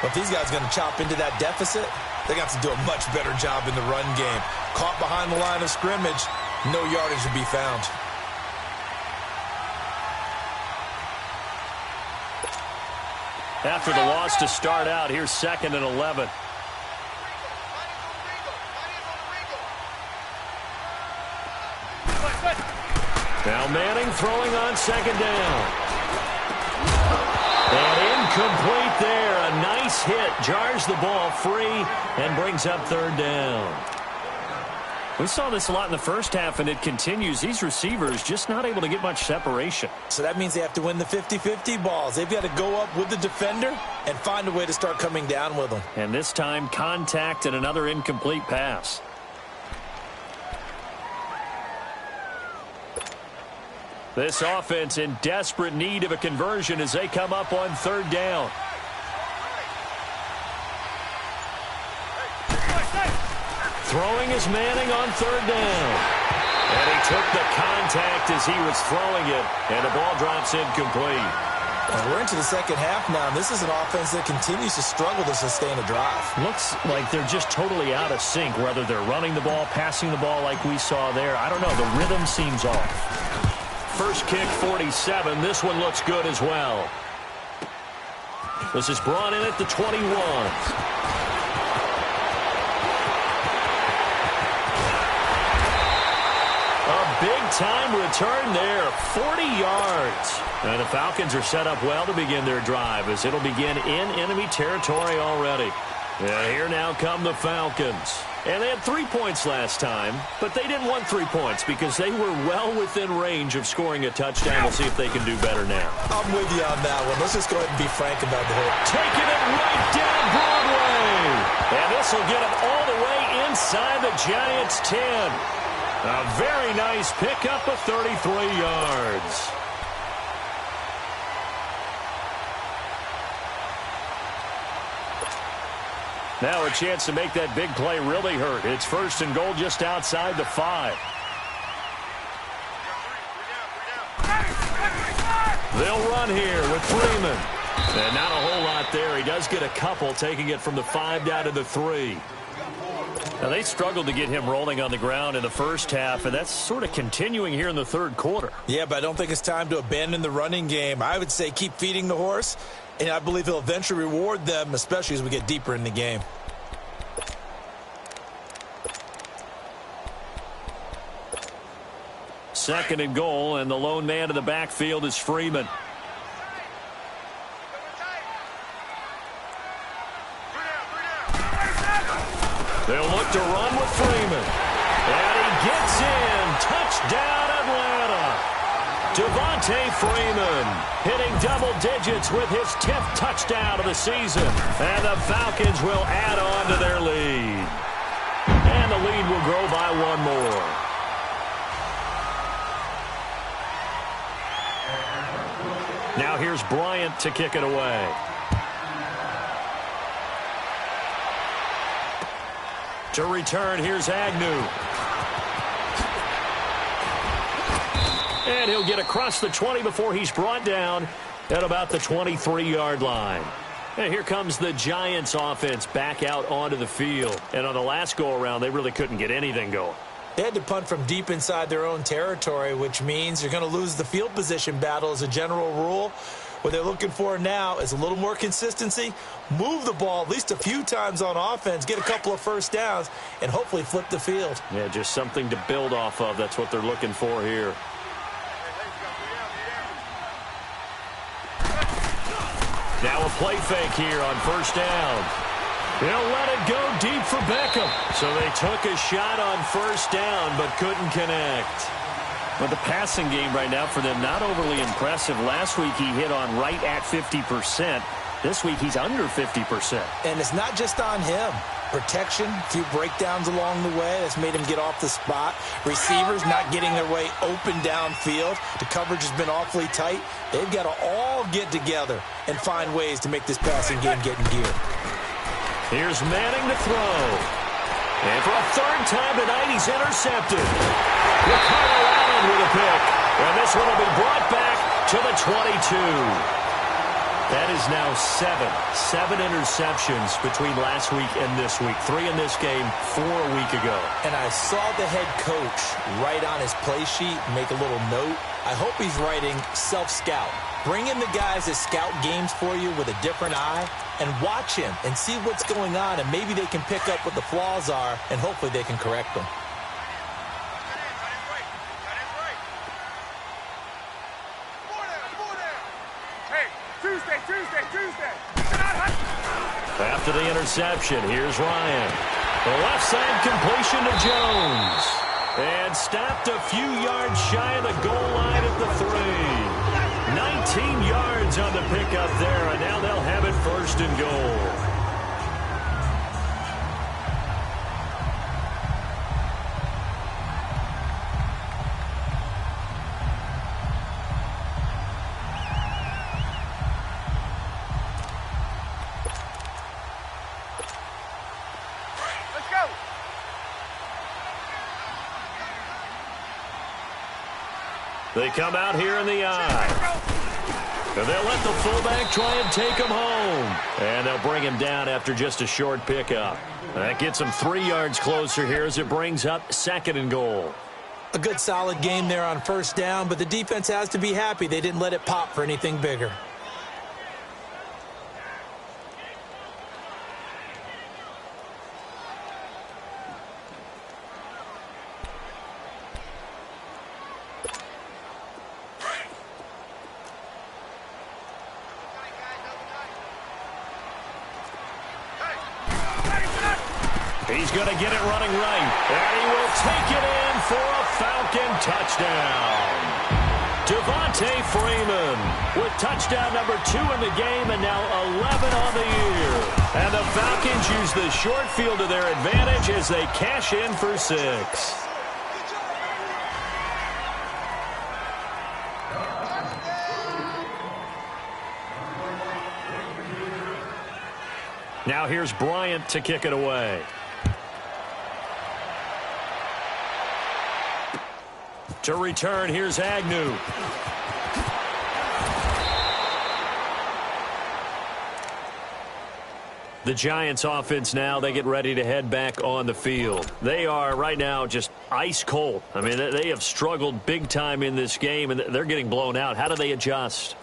But if these guys are going to chop into that deficit, they got to do a much better job in the run game. Caught behind the line of scrimmage, no yardage to be found. After the loss to start out, here's 2nd and 11. Now Manning throwing on second down. And incomplete there. A nice hit. Jars the ball free and brings up third down. We saw this a lot in the first half, and it continues. These receivers just not able to get much separation. So that means they have to win the 50-50 balls. They've got to go up with the defender and find a way to start coming down with them. And this time, contact and another incomplete pass. This offense in desperate need of a conversion as they come up on third down. Throwing is Manning on third down. And he took the contact as he was throwing it, and the ball drops incomplete. And we're into the second half now. This is an offense that continues to struggle to sustain a drive. Looks like they're just totally out of sync, whether they're running the ball, passing the ball like we saw there. I don't know. The rhythm seems off. First kick, 47. This one looks good as well. This is brought in at the 21. Big-time return there, 40 yards. And the Falcons are set up well to begin their drive as it'll begin in enemy territory already. And here now come the Falcons. And they had 3 points last time, but they didn't want 3 points because they were well within range of scoring a touchdown. We'll see if they can do better now. I'm with you on that one. Let's just go ahead and be frank about the whole. Taking it right down Broadway. And this will get them all the way inside the Giants' 10. A very nice pickup of 33 yards. Now a chance to make that big play really hurt. It's 1st and goal just outside the 5. They'll run here with Freeman. And not a whole lot there. He does get a couple, taking it from the 5 down to the 3. Now they struggled to get him rolling on the ground in the first half, and that's sort of continuing here in the 3rd quarter. Yeah, but I don't think it's time to abandon the running game. I would say keep feeding the horse. And I believe he'll eventually reward them, especially as we get deeper in the game. Second and goal, and the lone man in the backfield is Freeman. They'll look to run with Freeman. And he gets in. Touchdown, Atlanta. Devontae Freeman hitting double digits with his 10th touchdown of the season. And the Falcons will add on to their lead. And the lead will grow by 1 more. Now here's Bryant to kick it away. To return, here's Agnew. And he'll get across the 20 before he's brought down at about the 23-yard line. And here comes the Giants offense back out onto the field. And on the last go-around, they really couldn't get anything going. They had to punt from deep inside their own territory, which means you're going to lose the field position battle as a general rule. What they're looking for now is a little more consistency, move the ball at least a few times on offense, get a couple of first downs, and hopefully flip the field. Yeah, just something to build off of. That's what they're looking for here. Now a play fake here on 1st down. They'll let it go deep for Beckham. So they took a shot on 1st down but couldn't connect. Well, the passing game right now for them, not overly impressive. Last week he hit on right at 50%. This week he's under 50%. And it's not just on him. Protection, a few breakdowns along the way. That's made him get off the spot. Receivers not getting their way open downfield. The coverage has been awfully tight. They've got to all get together and find ways to make this passing game get in gear. Here's Manning to throw. And for a 3rd time tonight, he's intercepted. Ricardo Allen with a pick. And this one will be brought back to the 22. That is now 7 interceptions between last week and this week. 3 in this game, 4 a week ago. And I saw the head coach write on his play sheet, make a little note. I hope he's writing self-scout. Bring in the guys that scout games for you with a different eye and watch him and see what's going on, and maybe they can pick up what the flaws are, and hopefully they can correct them. Tuesday. After the interception, here's Ryan. The left side completion to Jones. And stopped a few yards shy of the goal line at the 3. 19 yards on the pickup there, and now they'll have it 1st and goal. They come out here in the eye. And they'll let the fullback try and take him home. And they'll bring him down after just a short pickup. That gets him 3 yards closer here as it brings up 2nd and goal. A good solid game there on 1st down, but the defense has to be happy they didn't let it pop for anything bigger. He's going to get it running right. And he will take it in for a Falcon touchdown. Devontae Freeman with touchdown number 2 in the game and now 11 on the year. And the Falcons use the short field to their advantage as they cash in for 6. Now here's Bryant to kick it away. To return, here's Agnew. The Giants offense now, they get ready to head back on the field. They are right now just ice cold. I mean, they have struggled big time in this game, and they're getting blown out. How do they adjust?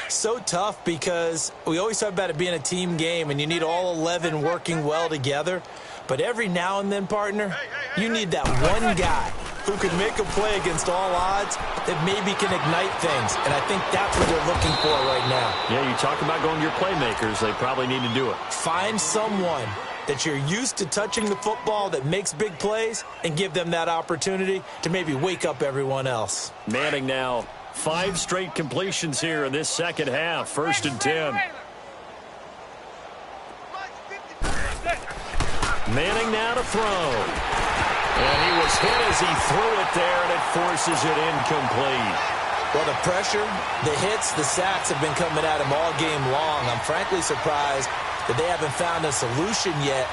So tough because we always talk about it being a team game, and you need all 11 working well together. But every now and then, partner, you need that one guy who can make a play against all odds that maybe can ignite things. And I think that's what they're looking for right now. Yeah, you talk about going to your playmakers. They probably need to do it. Find someone that you're used to touching the football that makes big plays and give them that opportunity to maybe wake up everyone else. Manning now, 5 straight completions here in this second half. 1st and 10. Manning now to throw. And he was hit as he threw it there, and it forces it incomplete. Well, the pressure, the hits, the sacks have been coming at him all game long. I'm frankly surprised that they haven't found a solution yet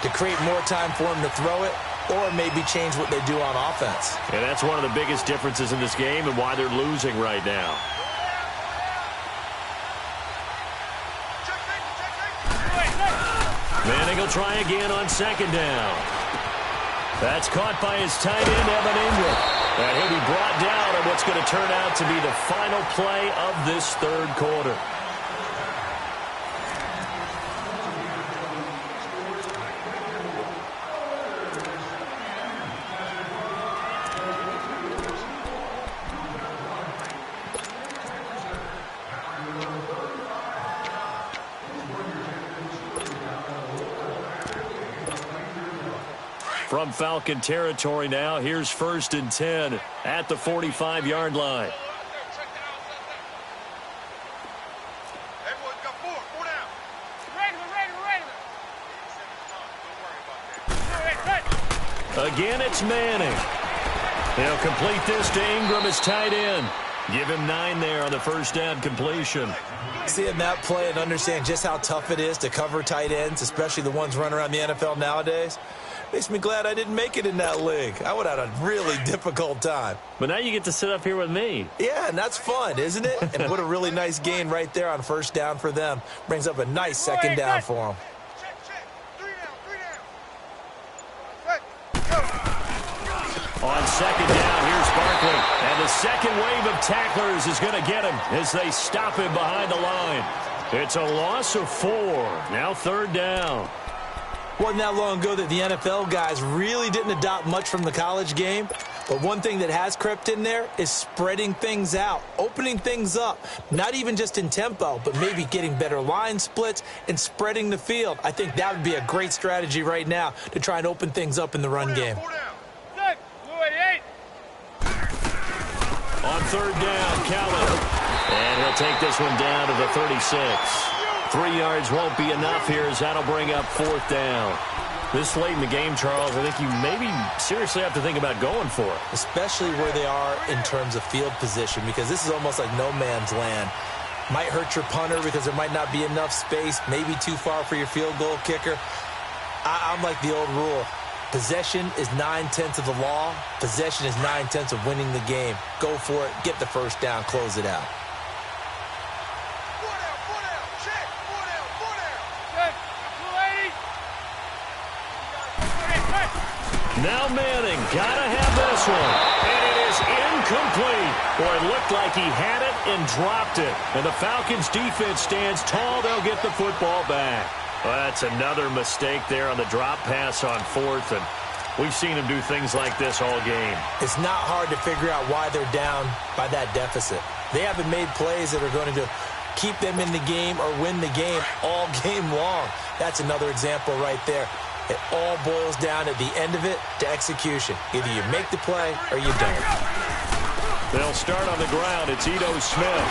to create more time for him to throw it or maybe change what they do on offense. And that's one of the biggest differences in this game and why they're losing right now. Manning will try again on 2nd down. That's caught by his tight end, Evan Ingram. And he'll be brought down on what's going to turn out to be the final play of this 3rd quarter. From Falcon territory now, here's 1st and 10 at the 45-yard line. Again, it's Manning. He'll complete this to Ingram as tight end. Give him 9 there on the 1st down completion. Seeing that play and understand just how tough it is to cover tight ends, especially the ones running around the NFL nowadays, makes me glad I didn't make it in that league. I would have had a really difficult time. But now you get to sit up here with me. Yeah, and that's fun, isn't it? And put a really nice gain right there on 1st down for them. Brings up a nice 2nd down for them. On 2nd down, here's Barkley. And the second wave of tacklers is going to get him as they stop him behind the line. It's a loss of 4. Now 3rd down. Wasn't that long ago that the NFL guys really didn't adopt much from the college game. But one thing that has crept in there is spreading things out, opening things up, not even just in tempo, but maybe getting better line splits and spreading the field. I think that would be a great strategy right now to try and open things up in the run game. On 3rd down, Calvin. And he'll take this one down to the 36. 3 yards won't be enough here as that'll bring up 4th down. This late in the game, Charles, I think you maybe seriously have to think about going for it. Especially where they are in terms of field position, because this is almost like no man's land. Might hurt your punter because there might not be enough space, maybe too far for your field goal kicker. I'm like the old rule. Possession is 9/10 of the law. Possession is 9/10 of winning the game. Go for it. Get the 1st down. Close it out. Now Manning, gotta have this one. And it is incomplete. Boy, it looked like he had it and dropped it. And the Falcons defense stands tall. They'll get the football back. Well, that's another mistake there on the drop pass on 4th. And we've seen him do things like this all game. It's not hard to figure out why they're down by that deficit. They haven't made plays that are going to keep them in the game or win the game all game long. That's another example right there. It all boils down at the end of it to execution. Either you make the play or you don't. They'll start on the ground. It's Ito Smith.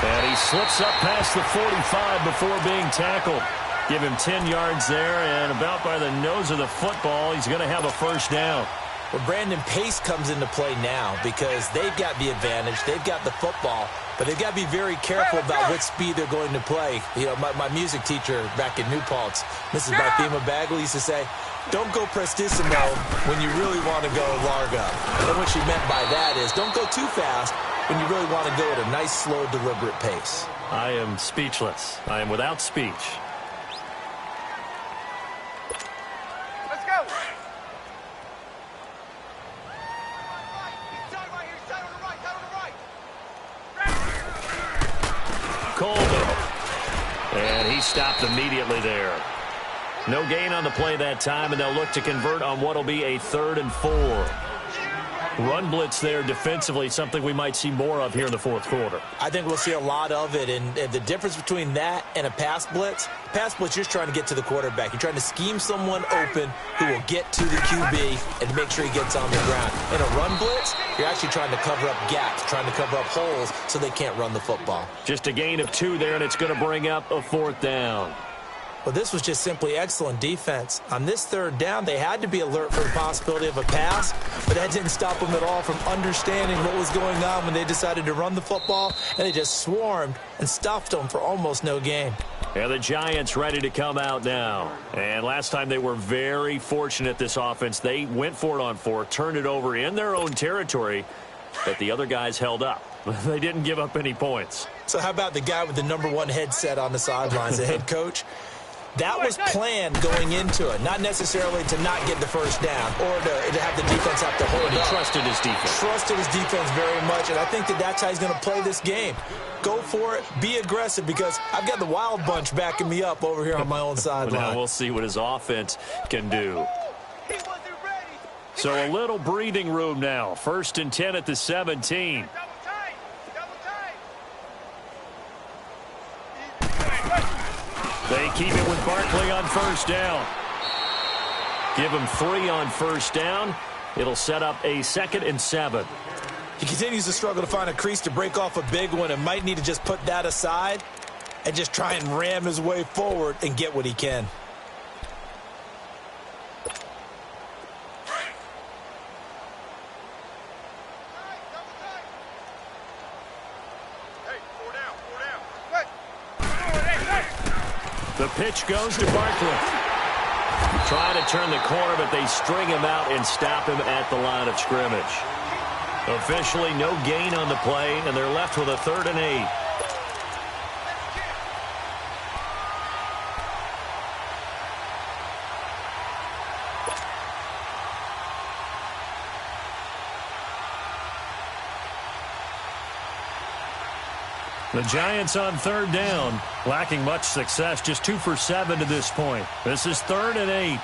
And he slips up past the 45 before being tackled. Give him 10 yards there, and about by the nose of the football, he's going to have a first down. Well, Brandon, pace comes into play now because they've got the advantage. They've got the football, but they've got to be very careful about what speed they're going to play. You know, my music teacher back in New Paltz, Mrs. Bathema Bagley, used to say, don't go prestissimo when you really want to go largo. And what she meant by that is don't go too fast when you really want to go at a nice, slow, deliberate pace. I am speechless. I am without speech. Let's go. Colvin. And he stopped immediately there. No gain on the play that time, and they'll look to convert on what will be a 3rd and 4. Run blitz there defensively, something we might see more of here in the fourth quarter. I think we'll see a lot of it, and the difference between that and a pass blitz, you're just trying to get to the quarterback. You're trying to scheme someone open who will get to the QB and make sure he gets on the ground. In a run blitz, you're actually trying to cover up gaps, trying to cover up holes so they can't run the football. Just a gain of 2 there, and it's going to bring up a 4th down. Well, this was just simply excellent defense. On this 3rd down, they had to be alert for the possibility of a pass, but that didn't stop them at all from understanding what was going on when they decided to run the football, and they just swarmed and stuffed them for almost no gain. Yeah, the Giants ready to come out now. And last time they were very fortunate, this offense. They went for it on 4, turned it over in their own territory, but the other guys held up. They didn't give up any points. So how about the guy with the #1 headset on the sidelines, the head coach? That was planned going into it, not necessarily to not get the first down or to have the defense have to hold it up. He trusted his defense. Trusted his defense very much, and I think that's how he's going to play this game. Go for it, be aggressive, because I've got the wild bunch backing me up over here on my own sideline. Now we'll see what his offense can do. So a little breathing room now. 1st and 10 at the 17. They keep it with Barkley on 1st down. Give him 3 on 1st down. It'll set up a 2nd and 7. He continues to struggle to find a crease to break off a big one and might need to just put that aside and just try and ram his way forward and get what he can. The pitch goes to Barkley. Trying to turn the corner, but they string him out and stop him at the line of scrimmage. Officially, no gain on the play, and they're left with a 3rd and 8. The Giants on 3rd down, lacking much success, just 2 for 7 to this point. This is 3rd and 8.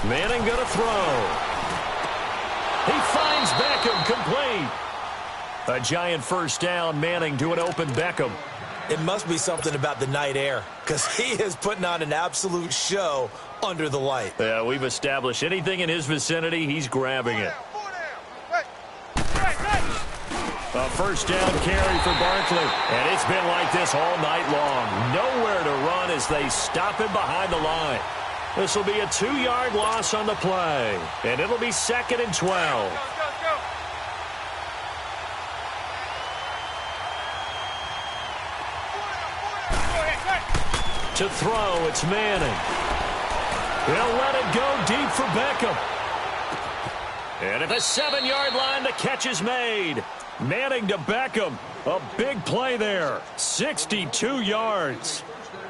Manning going to throw. He finds Beckham, complete. A Giant 1st down, Manning to an open Beckham. It must be something about the night air, because he is putting on an absolute show under the light. Yeah, we've established anything in his vicinity, he's grabbing it. A 1st down carry for Barkley. And it's been like this all night long. Nowhere to run as they stop him behind the line. This will be a 2-yard loss on the play. And it'll be 2nd and 12. To throw, it's Manning. He'll let it go deep for Beckham. And at the 7-yard line, the catch is made. Manning to Beckham. A big play there. 62 yards.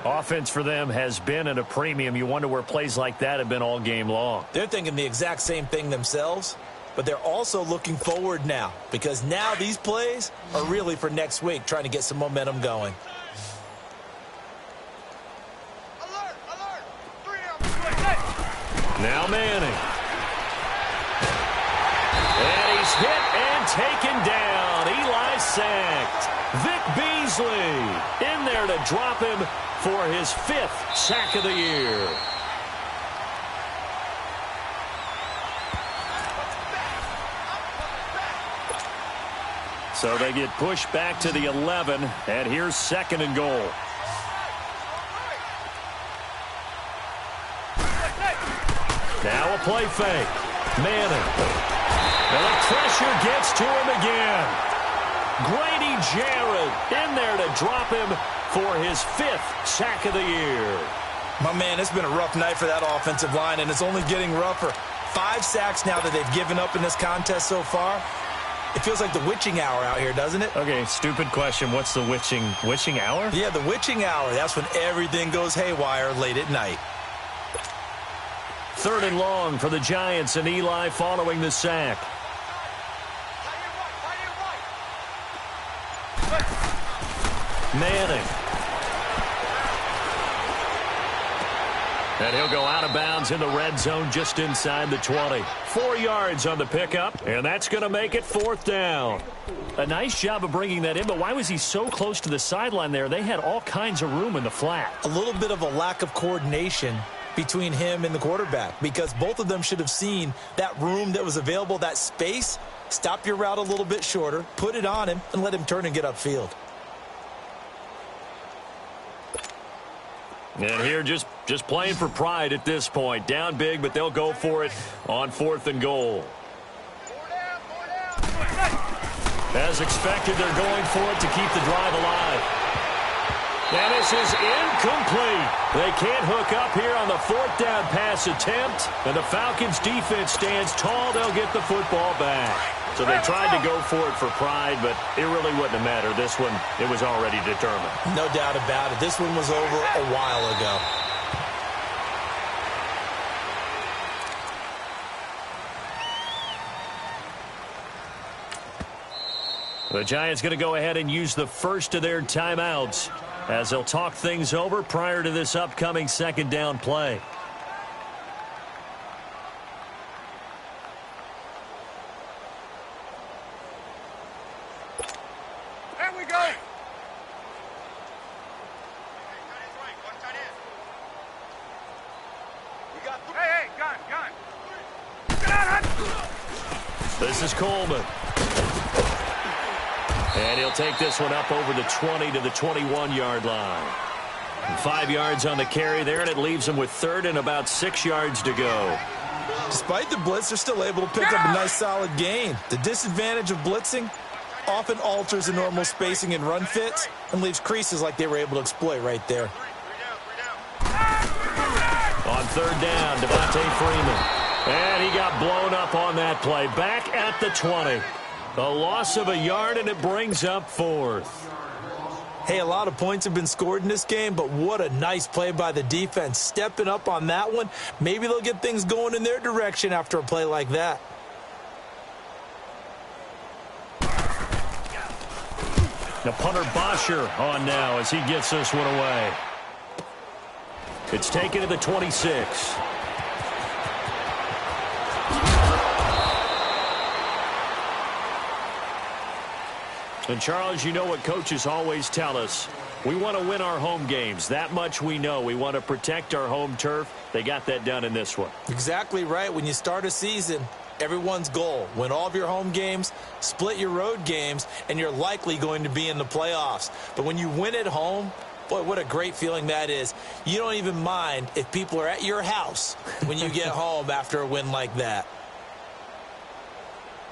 Offense for them has been at a premium. You wonder where plays like that have been all game long. They're thinking the exact same thing themselves, but they're also looking forward now, because now these plays are really for next week, trying to get some momentum going. Now Manning. And he's hit and taken down. Eli sacked. Vic Beasley in there to drop him for his 5th sack of the year. So they get pushed back to the 11, and here's 2nd and goal. Now a play fake. Manning. And the pressure gets to him again. Grady Jarrett in there to drop him for his 5th sack of the year. My man, it's been a rough night for that offensive line, and it's only getting rougher. 5 sacks now that they've given up in this contest so far. It feels like the witching hour out here, doesn't it? Okay, stupid question. What's the witching hour? Yeah, the witching hour. That's when everything goes haywire late at night. 3rd and long for the Giants, and Eli following the sack. Manning. And he'll go out of bounds in the red zone just inside the 20. 4 yards on the pickup, and that's going to make it 4th down. A nice job of bringing that in, but why was he so close to the sideline there? They had all kinds of room in the flat. A little bit of a lack of coordination between him and the quarterback, because both of them should have seen that room that was available, that space. Stop your route a little bit shorter, put it on him, and let him turn and get upfield. And here just playing for pride at this point. Down big, but they'll go for it on 4th and goal. As expected, they're going for it to keep the drive alive. And this is incomplete. They can't hook up here on the 4th down pass attempt. And the Falcons defense stands tall. They'll get the football back. So they tried to go for it for pride, but it really wouldn't have mattered. This one, it was already determined. No doubt about it. This one was over a while ago. The Giants going to go ahead and use the first of their timeouts as they'll talk things over prior to this upcoming 2nd down play. There we go. Hey, gun. Get out of it. This is Coleman. And he'll take this one up over the 20 to the 21-yard line. 5 yards on the carry there, and it leaves them with 3rd and about 6 yards to go. Despite the blitz, they're still able to pick up a nice solid gain. The disadvantage of blitzing often alters the normal spacing and run fits and leaves creases like they were able to exploit right there. On 3rd down, Devontae Freeman. And he got blown up on that play. Back at the 20. A loss of a yard, and it brings up 4th. Hey, a lot of points have been scored in this game, but what a nice play by the defense. Stepping up on that one. Maybe they'll get things going in their direction after a play like that. The punter Bosher on now as he gets this one away. It's taken to the 26. And, Charles, you know what coaches always tell us. We want to win our home games. That much we know. We want to protect our home turf. They got that done in this one. Exactly right. When you start a season, everyone's goal, win all of your home games, split your road games, and you're likely going to be in the playoffs. But when you win at home, boy, what a great feeling that is. You don't even mind if people are at your house when you get home after a win like that.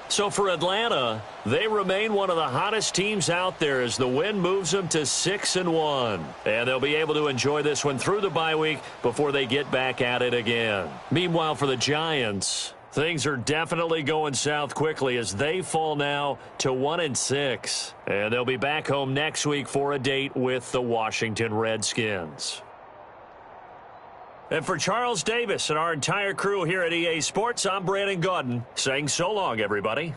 So for Atlanta, they remain one of the hottest teams out there as the win moves them to 6-1. And they'll be able to enjoy this one through the bye week before they get back at it again. Meanwhile, for the Giants, things are definitely going south quickly as they fall now to 1-6. And they'll be back home next week for a date with the Washington Redskins. And for Charles Davis and our entire crew here at EA Sports, I'm Brandon Gaudin saying so long, everybody.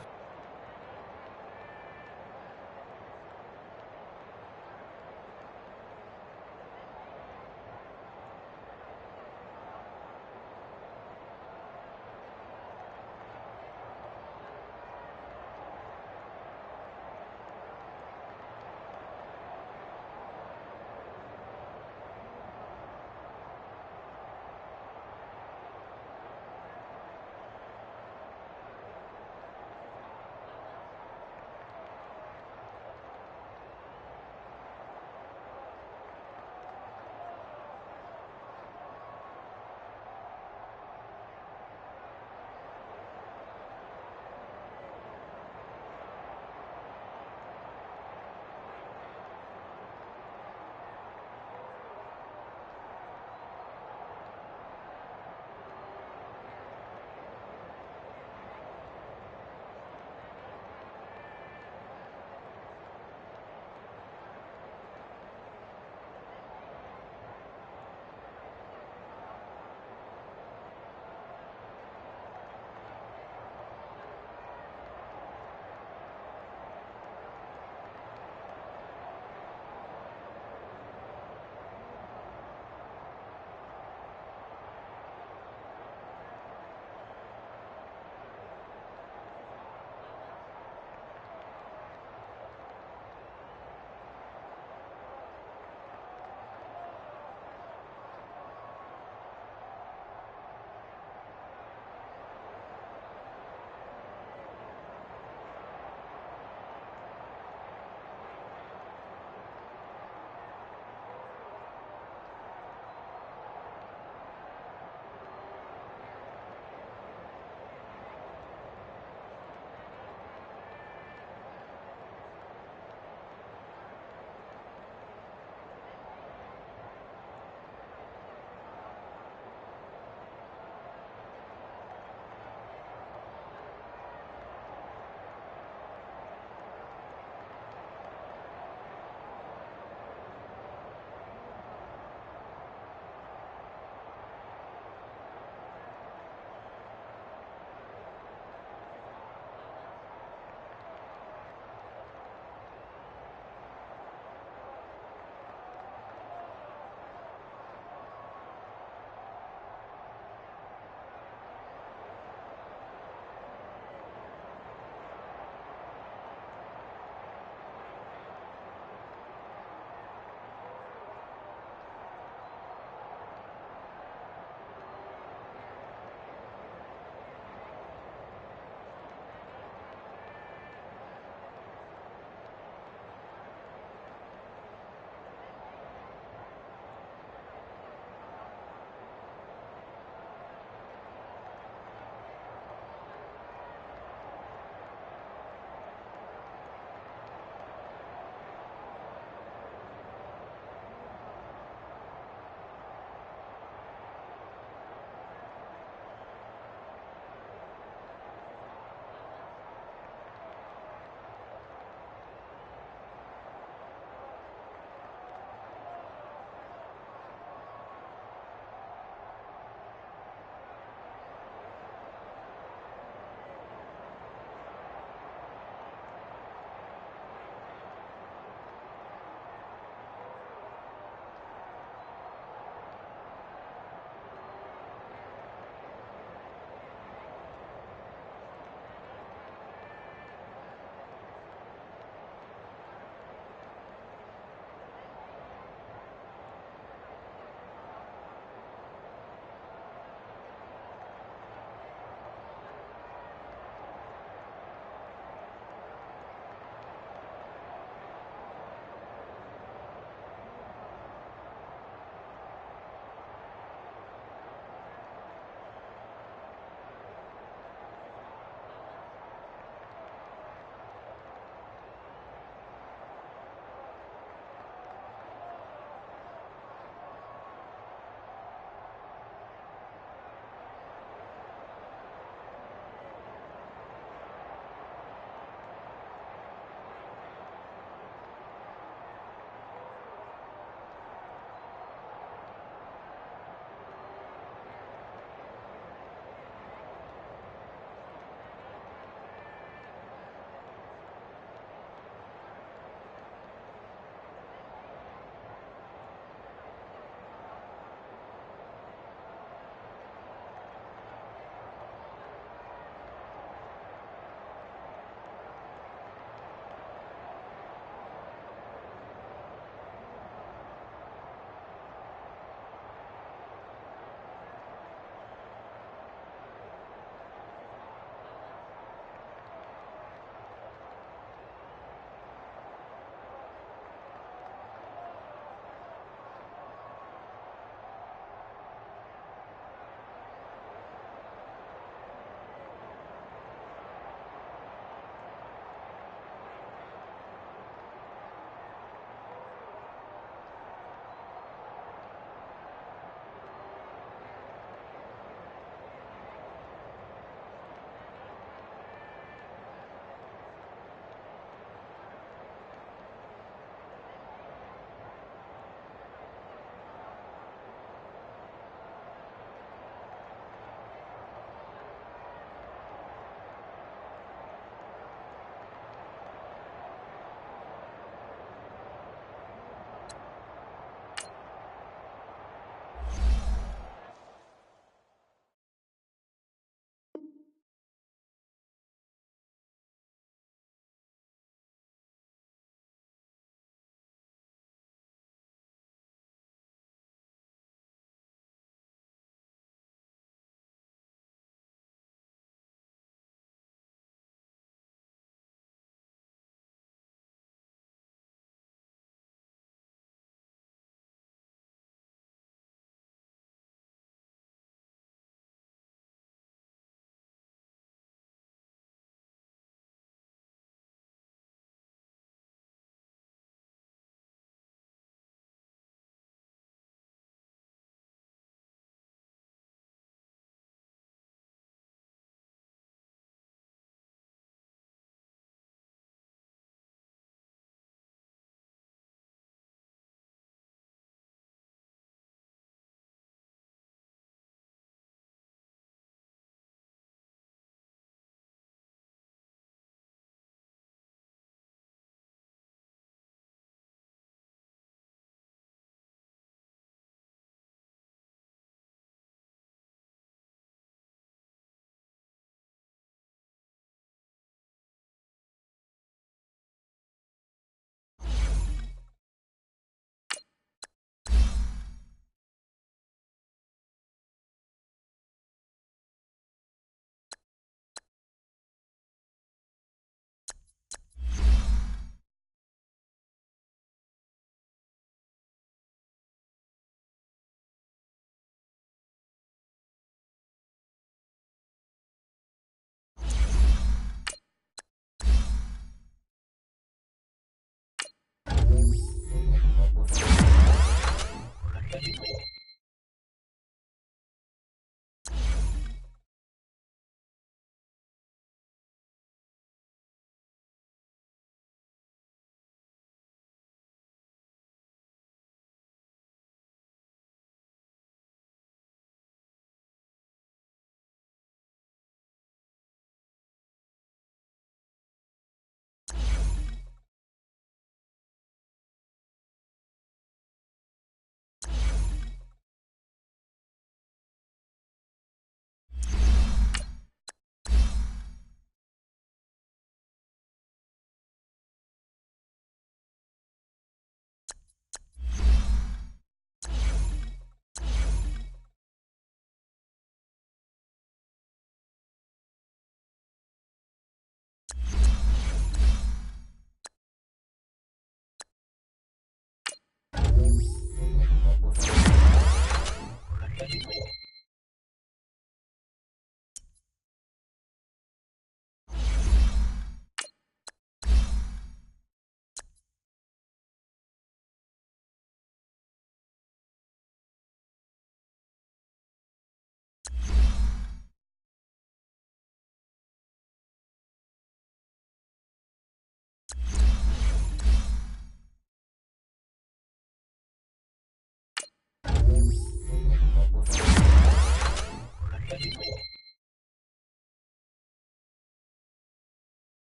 You